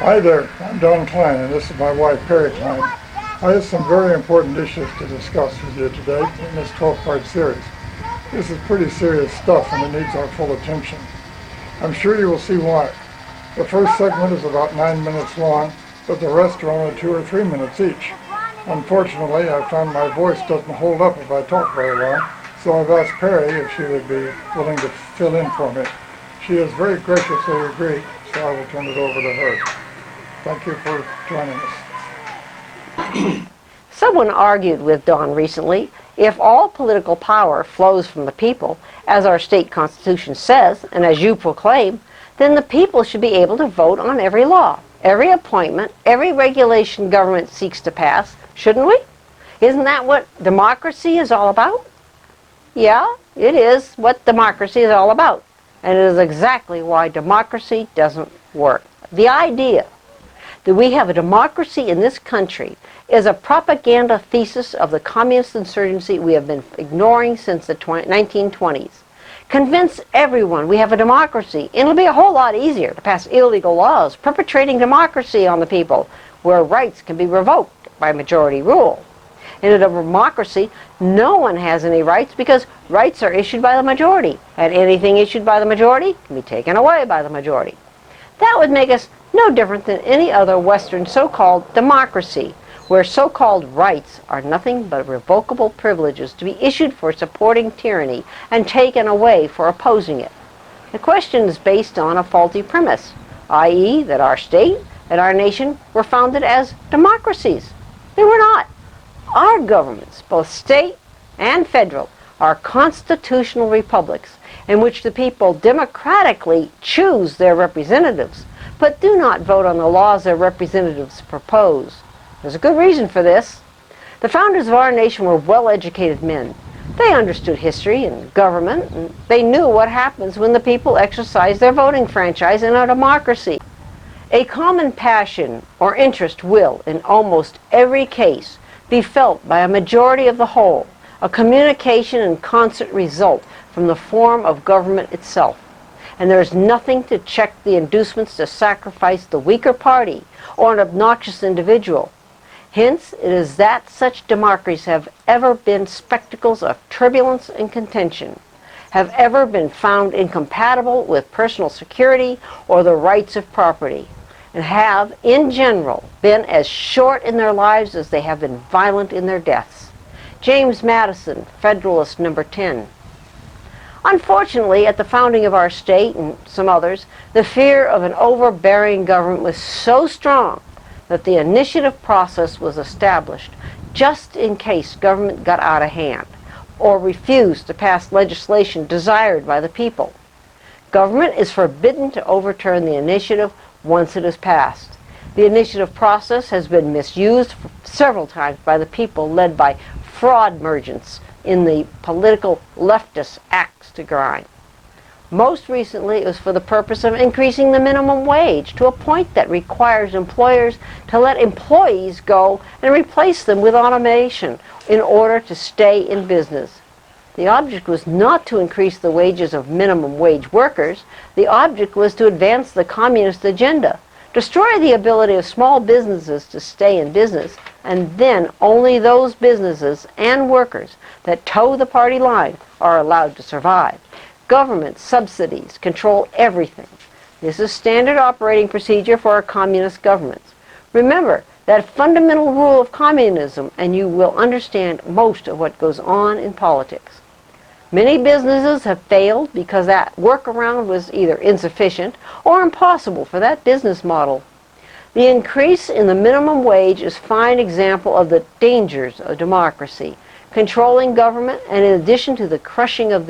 Hi there, I'm Don Klein, and this is my wife, Perry Klein. I have some very important issues to discuss with you today in this 12-part series. This is pretty serious stuff, and it needs our full attention. I'm sure you will see why. The first segment is about 9 minutes long, but the rest are only 2 or 3 minutes each. Unfortunately, I found my voice doesn't hold up if I talk very long, so I've asked Perry if she would be willing to fill in for me. She has very graciously agreed, so I will turn it over to her. Thank you for joining us. Someone argued with Don recently, if all political power flows from the people, as our state constitution says, and as you proclaim, then the people should be able to vote on every law, every appointment, every regulation government seeks to pass, shouldn't we? Isn't that what democracy is all about? Yeah, it is what democracy is all about. And it is exactly why democracy doesn't work. The idea that we have a democracy in this country is a propaganda thesis of the communist insurgency we have been ignoring since the 1920s. Convince everyone we have a democracy, and it'll be a whole lot easier to pass illegal laws perpetrating democracy on the people, where rights can be revoked by majority rule. In a democracy, no one has any rights because rights are issued by the majority, and anything issued by the majority can be taken away by the majority. That would make us no different than any other Western so-called democracy, where so-called rights are nothing but revocable privileges to be issued for supporting tyranny and taken away for opposing it. The question is based on a faulty premise, i.e. that our state and our nation were founded as democracies. They were not. Our governments, both state and federal, are constitutional republics in which the people democratically choose their representatives, but do not vote on the laws their representatives propose. There's a good reason for this. The founders of our nation were well-educated men. They understood history and government, and they knew what happens when the people exercise their voting franchise in a democracy. A common passion or interest will, in almost every case, be felt by a majority of the whole, a communication and concert result from the form of government itself. And there is nothing to check the inducements to sacrifice the weaker party or an obnoxious individual. Hence, it is that such democracies have ever been spectacles of turbulence and contention, have ever been found incompatible with personal security or the rights of property, and have, in general, been as short in their lives as they have been violent in their deaths. James Madison, Federalist No. 10. Unfortunately, at the founding of our state and some others, the fear of an overbearing government was so strong that the initiative process was established just in case government got out of hand or refused to pass legislation desired by the people. Government is forbidden to overturn the initiative once it is passed. The initiative process has been misused several times by the people led by fraud merchants in the political leftist axe to grind. Most recently, it was for the purpose of increasing the minimum wage to a point that requires employers to let employees go and replace them with automation in order to stay in business. The object was not to increase the wages of minimum wage workers. The object was to advance the communist agenda, destroy the ability of small businesses to stay in business, and then only those businesses and workers that toe the party line are allowed to survive. Government subsidies control everything. This is standard operating procedure for our communist governments. Remember that fundamental rule of communism, and you will understand most of what goes on in politics. Many businesses have failed because that workaround was either insufficient or impossible for that business model. The increase in the minimum wage is a fine example of the dangers of democracy. Controlling government, and in addition to the crushing of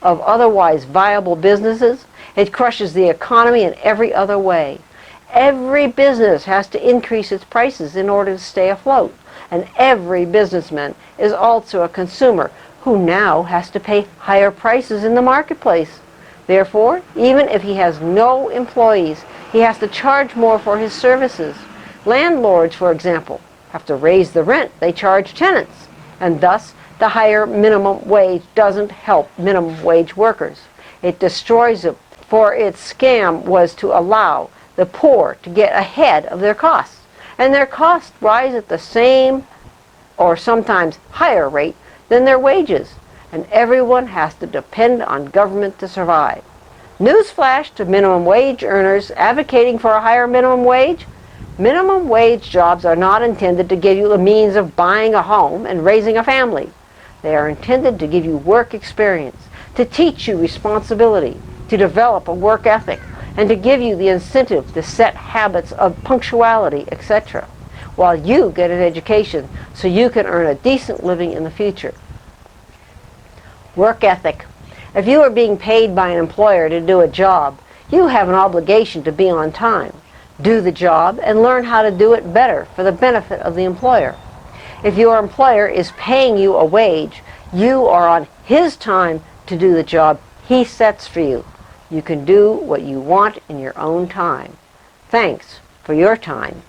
otherwise viable businesses, it crushes the economy in every other way. Every business has to increase its prices in order to stay afloat, and every businessman is also a consumer who now has to pay higher prices in the marketplace. Therefore, even if he has no employees, he has to charge more for his services. Landlords, for example, have to raise the rent they charge tenants, and thus the higher minimum wage doesn't help minimum wage workers. It destroys it, for its scam was to allow the the poor to get ahead of their costs. And their costs rise at the same or sometimes higher rate than their wages. And everyone has to depend on government to survive. Newsflash to minimum wage earners advocating for a higher minimum wage. Minimum wage jobs are not intended to give you the means of buying a home and raising a family. They are intended to give you work experience, to teach you responsibility, to develop a work ethic, and to give you the incentive to set habits of punctuality, etc., while you get an education so you can earn a decent living in the future. Work ethic. If you are being paid by an employer to do a job, you have an obligation to be on time. Do the job and learn how to do it better for the benefit of the employer. If your employer is paying you a wage, you are on his time to do the job he sets for you. You can do what you want in your own time. Thanks for your time.